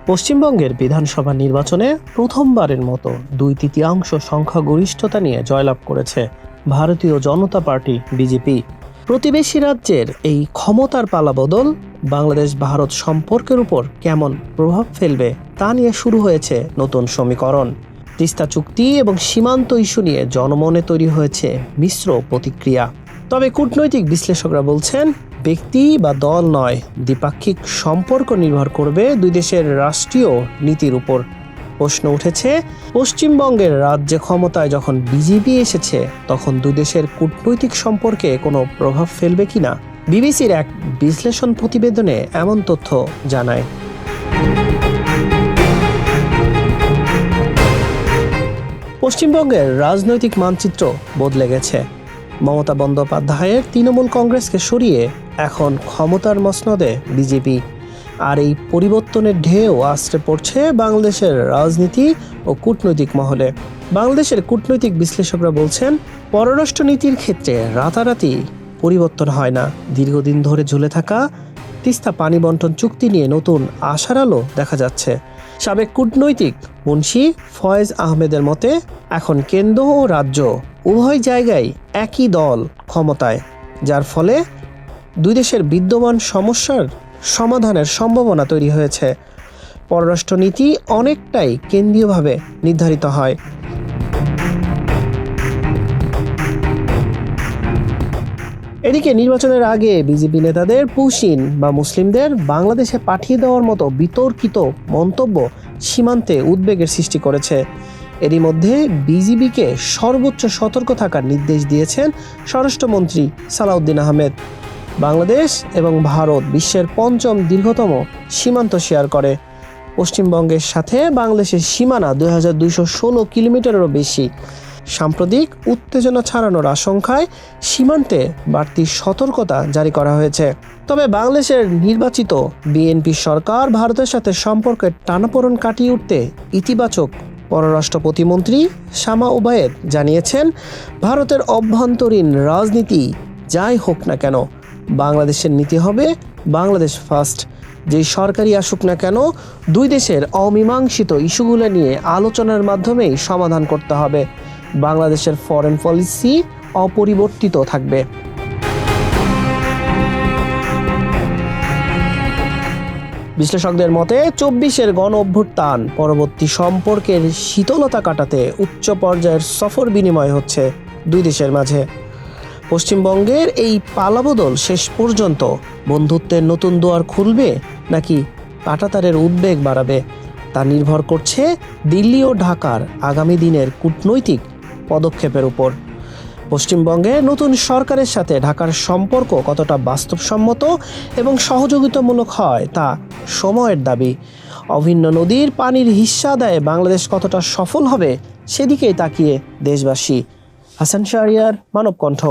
পশ্চিমবঙ্গের বিধানসভা নির্বাচনে প্রথমবারের মতো 2/3 সংখ্যাগরিষ্ঠতা নিয়ে জয়লাভ করেছে ভারতীয় জনতা পার্টি বিজেপি। প্রতিবেশী রাজ্যের এই ক্ষমতার পালাবদল বাংলাদেশ ভারত সম্পর্কের উপর কেমন প্রভাব ফেলবে তা নিয়ে শুরু হয়েছে নতুন সমীকরণ। তিস্তা চুক্তি এবং সীমান্ত ইস্যু নিয়ে জনমনে তৈরি হয়েছে মিশ্র প্রতিক্রিয়া। তবে কূটনৈতিক বিশ্লেষকরা বলছেন, ব্যক্তি বা দল নয়, দ্বিপাক্ষিক সম্পর্ক নির্ভর করবে দুই দেশের রাষ্ট্রীয় নীতির উপর। প্রশ্ন উঠেছে, পশ্চিমবঙ্গের রাজ্যে ক্ষমতায় যখন বিজেপি এসেছে তখন দুই দেশের কূটনৈতিক সম্পর্কে কোনো প্রভাব ফেলবে কিনা। বিবিসির এক বিশ্লেষণ প্রতিবেদনে এমন তথ্য জানায়। পশ্চিমবঙ্গের রাজনৈতিক মানচিত্র বদলে গেছে। মমতা বন্দ্যোপাধ্যায়ের তৃণমূল কংগ্রেসকে সরিয়ে এখন ক্ষমতার মসনদে বিজেপি। আর এই পরিবর্তনের ঢেউ আছড়ে পড়ছে বাংলাদেশের রাজনীতি ও কূটনৈতিক মহলে। বাংলাদেশের কূটনৈতিক বিশ্লেষকরা বলছেন, পররাষ্ট্রনীতির ক্ষেত্রে রাতারাতি পরিবর্তন হয় না। দীর্ঘদিন ধরে ঝুলে থাকা তিস্তা পানি বন্টন চুক্তি নিয়ে নতুন আশার আলো দেখা যাচ্ছে। সাবেক কূটনৈতিক মুন্সি ফয়েজ আহমেদের মতে, এখন কেন্দ্র ও রাজ্য উভয় জায়গায় একই দল ক্ষমতায়, যার ফলে দুই দেশের বিদ্যমান সমস্যার সমাধানের সম্ভাবনা তৈরি হয়েছে। পররাষ্ট্রনীতি অনেকটাই কেন্দ্রীয়ভাবে নির্ধারিত হয়। এদিকে নির্বাচনের আগে বিজেপি নেতাদের পুশিন বা মুসলিমদের বাংলাদেশে পাঠিয়ে দেওয়ার মতো বিতর্কিত মন্তব্য সীমান্তে উদ্বেগের সৃষ্টি করেছে। এরই মধ্যে বিজিবিকে সর্বোচ্চ সতর্ক থাকার নির্দেশ দিয়েছেন স্বরাষ্ট্রমন্ত্রী সালাউদ্দিন আহমেদ। বাংলাদেশ এবং ভারত বিশ্বের 5ম দীর্ঘতম সীমান্ত শেয়ার করে। পশ্চিমবঙ্গের সাথে বাংলাদেশের সীমানা 2216 কিলোমিটারেরও বেশি। সাম্প্রতিক উত্তেজনা ছড়ানোর আশঙ্কায় সীমান্তে বাড়তি সতর্কতা জারি করা হয়েছে। তবে বাংলাদেশের নির্বাচিত বিএনপি সরকার ভারতের সাথে সম্পর্কের টানাপোড়েন কাটিয়ে উঠতে ইতিবাচক। পররাষ্ট্র প্রতিমন্ত্রী শামা ওবায়েদ জানিয়েছেন, ভারতের অভ্যন্তরীণ রাজনীতি যাই হোক না কেন, বাংলাদেশের নীতি হবে বাংলাদেশ ফার্স্ট। যেই সরকারই আসুক না কেন, দুই দেশের অমীমাংসিত ইস্যুগুলো নিয়ে আলোচনার মাধ্যমেই সমাধান করতে হবে। বাংলাদেশের ফরেন পলিসি অপরিবর্তিত থাকবে। বিশ্লেষকদের মতে 24-এর গণ অভ্যুত্থান পরবর্তী সম্পর্কের শীতলতা কাটাতে উচ্চ পর্যায়ের সফর বিনিময় হচ্ছে দুই দেশের মাঝে। পশ্চিমবঙ্গের এই পালাবদল শেষ পর্যন্ত বন্ধুত্বের নতুন দুয়ার খুলবে নাকি কাঁটাতারের উদ্বেগ বাড়াবে, তা নির্ভর করছে দিল্লি ও ঢাকার আগামী দিনের কূটনৈতিক পদক্ষেপের উপর। পশ্চিমবঙ্গে নতুন সরকারের সাথে ঢাকার সম্পর্ক কতটা বাস্তবসম্মত এবং সহযোগিতামূলক হয় তা সময়ের দাবি। অভিন্ন নদীর পানির হিস্সা আদায়ে বাংলাদেশ কতটা সফল হবে সেদিকেই তাকিয়ে দেশবাসী। হাসান শাহরিয়ার, মানব কণ্ঠ।